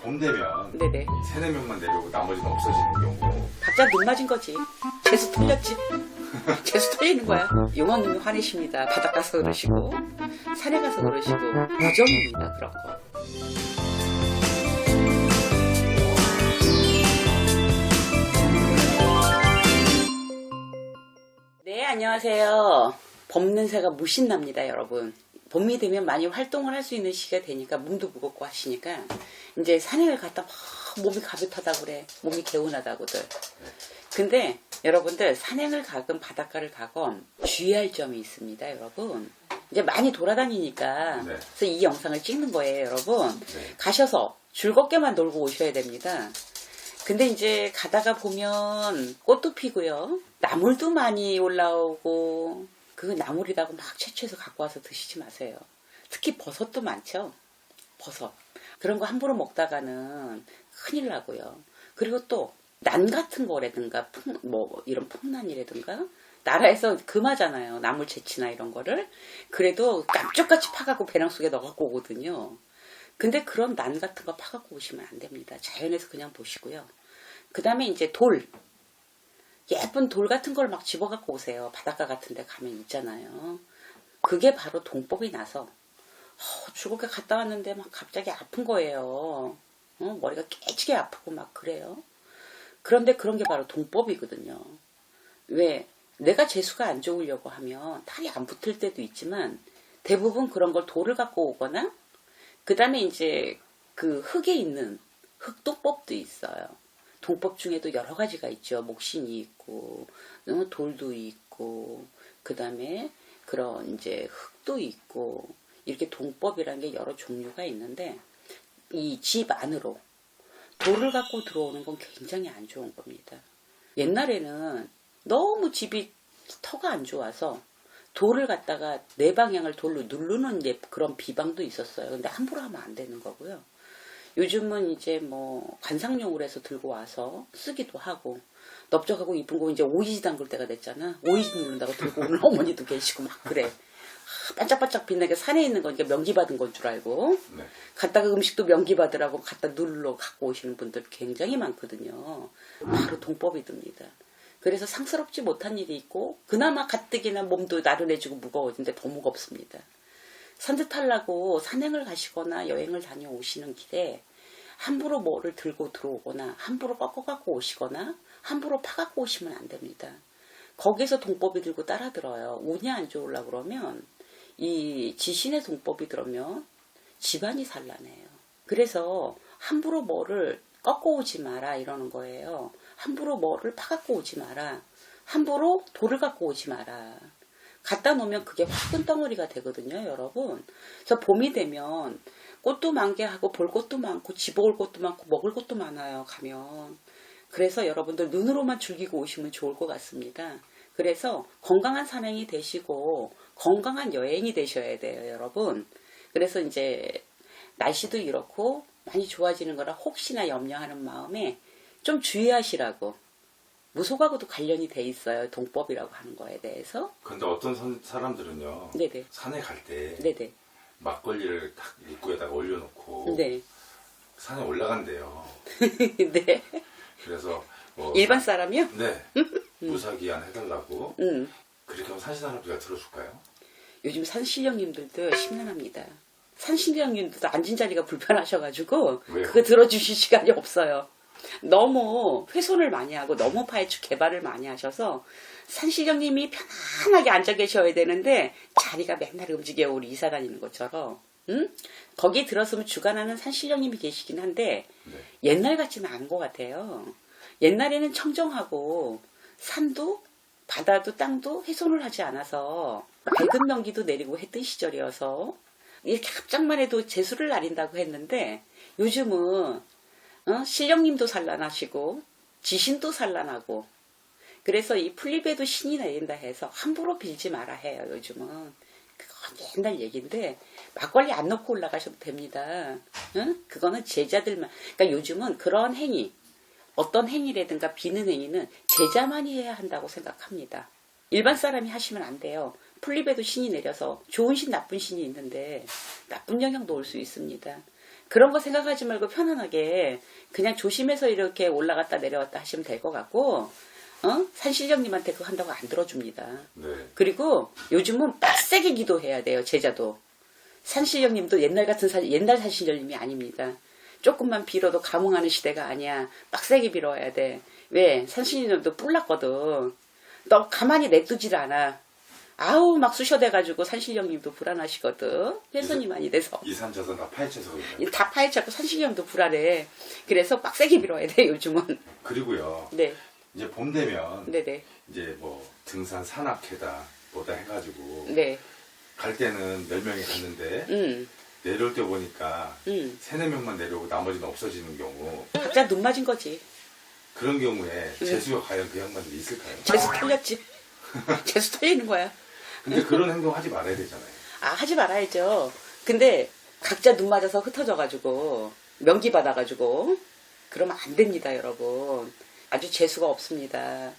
봄 되면 네네. 3-4명만 내려오고 나머지는 없어지는 경우. 각자 눈 맞은 거지. 재수 털렸지. 재수 털리는 거야. 용왕님이 화내십니다. 바닷가 가서 그러시고 산에 가서 그러시고 무정입니다. 그런 거. 네, 안녕하세요. 봄 냄새가 무신 납니다, 여러분. 봄이 되면 많이 활동을 할 수 있는 시기가 되니까 몸도 무겁고 하시니까 이제 산행을 갔다 막 몸이 가볍다고 그래. 몸이 개운하다고들. 근데 여러분들 산행을 가건 바닷가를 가건 주의할 점이 있습니다, 여러분. 이제 많이 돌아다니니까 네. 그래서 이 영상을 찍는 거예요, 여러분. 네. 가셔서 즐겁게만 놀고 오셔야 됩니다. 근데 이제 가다가 보면 꽃도 피고요. 나물도 많이 올라오고 그 나물이라고 막 채취해서 갖고 와서 드시지 마세요. 특히 버섯도 많죠. 버섯. 그런 거 함부로 먹다가는 큰일 나고요. 그리고 또 난 같은 거라든가 이런 풍란이라든가 나라에서 금하잖아요. 나물 채취나 이런 거를. 그래도 깜짝같이 파갖고 배낭 속에 넣어갖고 오거든요. 근데 그런 난 같은 거 파갖고 오시면 안 됩니다. 자연에서 그냥 보시고요. 그 다음에 이제 돌. 예쁜 돌 같은 걸 막 집어갖고 오세요. 바닷가 같은 데 가면 있잖아요. 그게 바로 동법이 나서 죽을게 갔다 왔는데 막 갑자기 아픈 거예요. 머리가 깨지게 아프고 막 그래요. 그런데 그런 게 바로 동법이거든요. 왜? 내가 재수가 안 좋으려고 하면 탈이 안 붙을 때도 있지만 대부분 그런 걸 돌을 갖고 오거나 그 다음에 이제 그 흙에 있는 흙동법도 있어요. 동법 중에도 여러 가지가 있죠. 목신이 있고, 돌도 있고, 그 다음에 그런 이제 흙도 있고, 이렇게 동법이라는 게 여러 종류가 있는데, 이 집 안으로 돌을 갖고 들어오는 건 굉장히 안 좋은 겁니다. 옛날에는 너무 집이 터가 안 좋아서 돌을 갖다가 네 방향을 돌로 누르는 그런 비방도 있었어요. 근데 함부로 하면 안 되는 거고요. 요즘은 이제 관상용으로 해서 들고 와서 쓰기도 하고 넓적하고 이쁜 거 이제 오이지 담글 때가 됐잖아. 오이지 누른다고 들고 오는 어머니도 계시고 막 그래. 반짝반짝 빛나게 산에 있는 거니까 명기 받은 건 줄 알고 네. 갔다가 음식도 명기 받으라고 갖다 눌러 갖고 오시는 분들 굉장히 많거든요. 바로 동법이 듭니다. 그래서 상스럽지 못한 일이 있고 그나마 가뜩이나 몸도 나른해지고 무거워지는데 더 무겁습니다. 산뜻하려고 산행을 가시거나 여행을 다녀오시는 길에 함부로 뭐를 들고 들어오거나 함부로 꺾어 갖고 오시거나 함부로 파 갖고 오시면 안 됩니다. 거기서 동법이 들고 따라 들어요. 운이 안 좋으려고 그러면 이 지신의 동법이 들으면 집안이 산란해요. 그래서 함부로 뭐를 꺾어 오지 마라 이러는 거예요. 함부로 뭐를 파 갖고 오지 마라. 함부로 돌을 갖고 오지 마라. 갖다 놓으면 그게 화분 덩어리가 되거든요, 여러분. 그래서 봄이 되면 꽃도 만개하고 볼 것도 많고 집어올 것도 많고 먹을 것도 많아요, 가면. 그래서 여러분들 눈으로만 즐기고 오시면 좋을 것 같습니다. 그래서 건강한 산행이 되시고 건강한 여행이 되셔야 돼요, 여러분. 그래서 이제 날씨도 이렇고 많이 좋아지는 거라 혹시나 염려하는 마음에 좀 주의하시라고. 무속하고도 관련이 돼 있어요. 동법이라고 하는 거에 대해서. 근데 어떤 사람들은요. 네네. 산에 갈 때 네네. 막걸리를 딱 입구에다가 올려놓고 네. 산에 올라간대요. 네. 그래서 일반 사람이요? 네. 무사기한 해달라고. 그렇게 하면 산신할아버지가 들어줄까요? 요즘 산신령님들도 심란합니다. 산신령님들도 앉은 자리가 불편하셔가지고 왜요? 그거 들어주실 시간이 없어요. 너무 훼손을 많이 하고 너무 파헤추 개발을 많이 하셔서 산신령님이 편안하게 앉아 계셔야 되는데 자리가 맨날 움직여 우리 이사 다니는 것처럼. 거기 들었으면 주관하는 산신령님이 계시긴 한데 네. 옛날 같지는 않은 것 같아요. 옛날에는 청정하고 산도 바다도 땅도 훼손을 하지 않아서 밝은 명기도 내리고 했던 시절이어서 이렇게 갑작만 해도 재수를 나린다고 했는데 요즘은 신령님도 산란하시고 지신도 산란하고 그래서 이 풀잎에도 신이 내린다 해서 함부로 빌지 마라 해요. 요즘은 그건 옛날 얘기인데 막걸리 안 넣고 올라가셔도 됩니다. 그거는 제자들만. 그러니까 요즘은 그런 행위 어떤 행위라든가 비는 행위는 제자만이 해야 한다고 생각합니다. 일반 사람이 하시면 안 돼요. 풀잎에도 신이 내려서 좋은 신 나쁜 신이 있는데 나쁜 영향도 올 수 있습니다. 그런 거 생각하지 말고 편안하게 그냥 조심해서 이렇게 올라갔다 내려왔다 하시면 될 것 같고, 산신령님한테 그거 한다고 안 들어줍니다. 네. 그리고 요즘은 빡세게 기도해야 돼요, 제자도. 산신령님도 옛날 같은 옛날 산신령님이 아닙니다. 조금만 빌어도 감흥하는 시대가 아니야. 빡세게 빌어야 돼. 왜? 산신령님도 뿔났거든. 너 가만히 냅두질 않아. 아우 막 쑤셔대가지고 산신령님도 불안하시거든. 혈선이 많이 돼서. 이산저산 다 파헤쳐서 그래요. 다 파헤쳤고 산신령도 불안해. 그래서 빡세게 빌어야 돼 요즘은. 그리고요. 네. 이제 봄 되면 네네. 이제 뭐 등산 산악회다 뭐다 해가지고 네. 갈 때는 10명이 갔는데 내려올 때 보니까 3-4명만 내려오고 나머지는 없어지는 경우, 각자 눈 맞은 거지. 그런 경우에 재수가 과연 그 양반들이 있을까요? 재수 털렸지. 재수 털리는 거야. 근데 그런 행동 하지 말아야 되잖아요. 아, 하지 말아야죠. 근데 각자 눈 맞아서 흩어져가지고 명기 받아가지고 그러면 안 됩니다, 여러분. 아주 재수가 없습니다.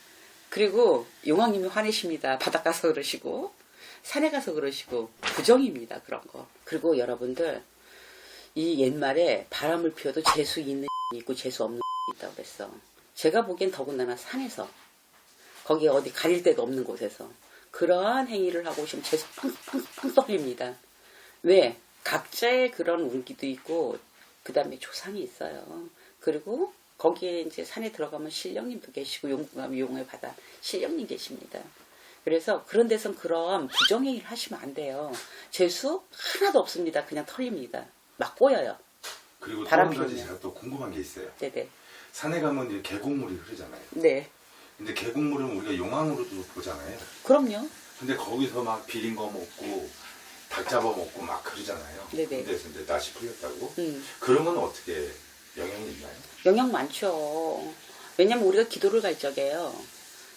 그리고 용왕님이 화내십니다. 바닷 가서 그러시고 산에 가서 그러시고 부정입니다, 그런 거. 그리고 여러분들, 이 옛말에 바람을 피워도 재수 있는 있고 재수 없는 있다고 그랬어. 제가 보기엔 더군다나 산에서, 거기에 어디 가릴 데도 없는 곳에서 그러한 행위를 하고 오시면 재수 팡팡팡 떨립니다. 왜? 각자의 그런 운기도 있고 그 다음에 조상이 있어요. 그리고 거기에 이제 산에 들어가면 신령님도 계시고 용궁 가면 용의 바다 신령님 계십니다. 그래서 그런 데선 그런 부정행위를 하시면 안 돼요. 재수 하나도 없습니다. 그냥 털립니다. 막 꼬여요. 그리고 또 바람 한 가지 피우면. 제가 또 궁금한 게 있어요. 네네. 산에 가면 이제 계곡물이 흐르잖아요. 네. 근데 계곡물은 우리가 용왕으로도 보잖아요. 그럼요. 근데 거기서 막 비린 거 먹고 닭 잡아 먹고 막 그러잖아요. 네네. 근데 낯이 풀렸다고? 그런 건 어떻게 영향이 있나요? 영향 많죠. 왜냐면 우리가 기도를 갈 적에요.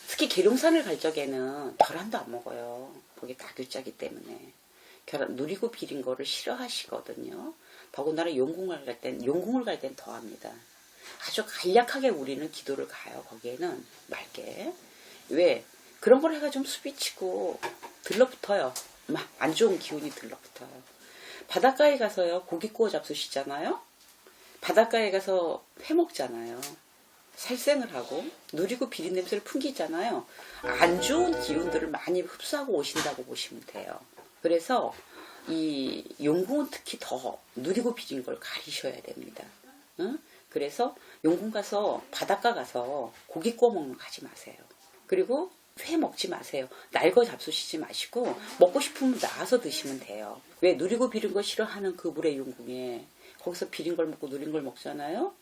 특히 계룡산을 갈 적에는 계란도 안 먹어요. 거기 다글자기 때문에. 계란 누리고 비린 거를 싫어하시거든요. 더군다나 용궁을 갈 땐 더합니다. 아주 간략하게 우리는 기도를 가요. 거기에는 맑게. 왜? 그런 걸 해가지고 수비치고 들러붙어요. 막 안 좋은 기운이 들러붙어요. 바닷가에 가서요. 고기 구워 잡수시잖아요. 바닷가에 가서 회 먹잖아요. 살생을 하고 누리고 비린 냄새를 풍기잖아요. 안 좋은 기운들을 많이 흡수하고 오신다고 보시면 돼요. 그래서 이 용궁은 특히 더 누리고 비린 걸 가리셔야 됩니다. 응? 그래서 용궁 가서 바닷가 가서 고기 구워 먹는 거 하지 마세요. 그리고 회 먹지 마세요. 날거 잡수시지 마시고 먹고 싶으면 나와서 드시면 돼요. 왜? 누리고 비린 거 싫어하는 그 물의 용궁에 거기서 비린 걸 먹고 누린 걸 먹잖아요.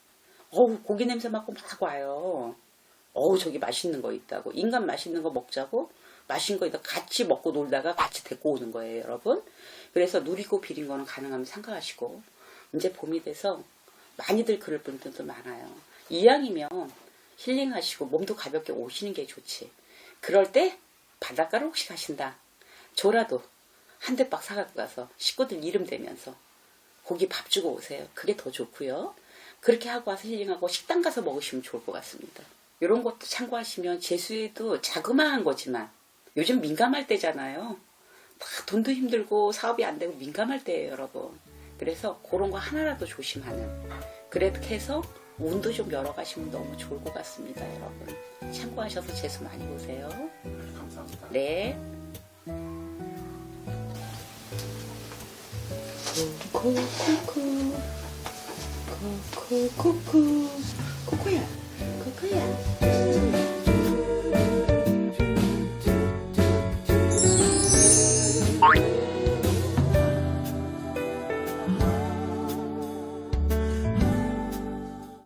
어우 고기 냄새 맡고 막 와요. 어우 저기 맛있는 거 있다고. 인간 맛있는 거 먹자고 맛있는 거 있다 같이 먹고 놀다가 같이 데리고 오는 거예요, 여러분. 그래서 누리고 비린 거는 가능하면 삼가하시고 이제 봄이 돼서 많이들 그럴 분들도 많아요. 이왕이면 힐링하시고 몸도 가볍게 오시는 게 좋지. 그럴 때 바닷가를 혹시 가신다. 저라도 한 대박 사갖고 가서 식구들 이름 대면서 고기 밥 주고 오세요. 그게 더 좋고요. 그렇게 하고 와서 힐링하고 식당 가서 먹으시면 좋을 것 같습니다. 이런 것도 참고하시면 재수에도 자그마한 거지만 요즘 민감할 때잖아요. 다 돈도 힘들고 사업이 안 되고 민감할 때예요, 여러분. 그래서 그런 거 하나라도 조심하는. 그렇게 해서 운도 좀 열어가시면 너무 좋을 것 같습니다, 여러분. 참고하셔서 재수 많이 보세요. 네, 감사합니다. 네. 코코코코 코코코코 코코야 코코야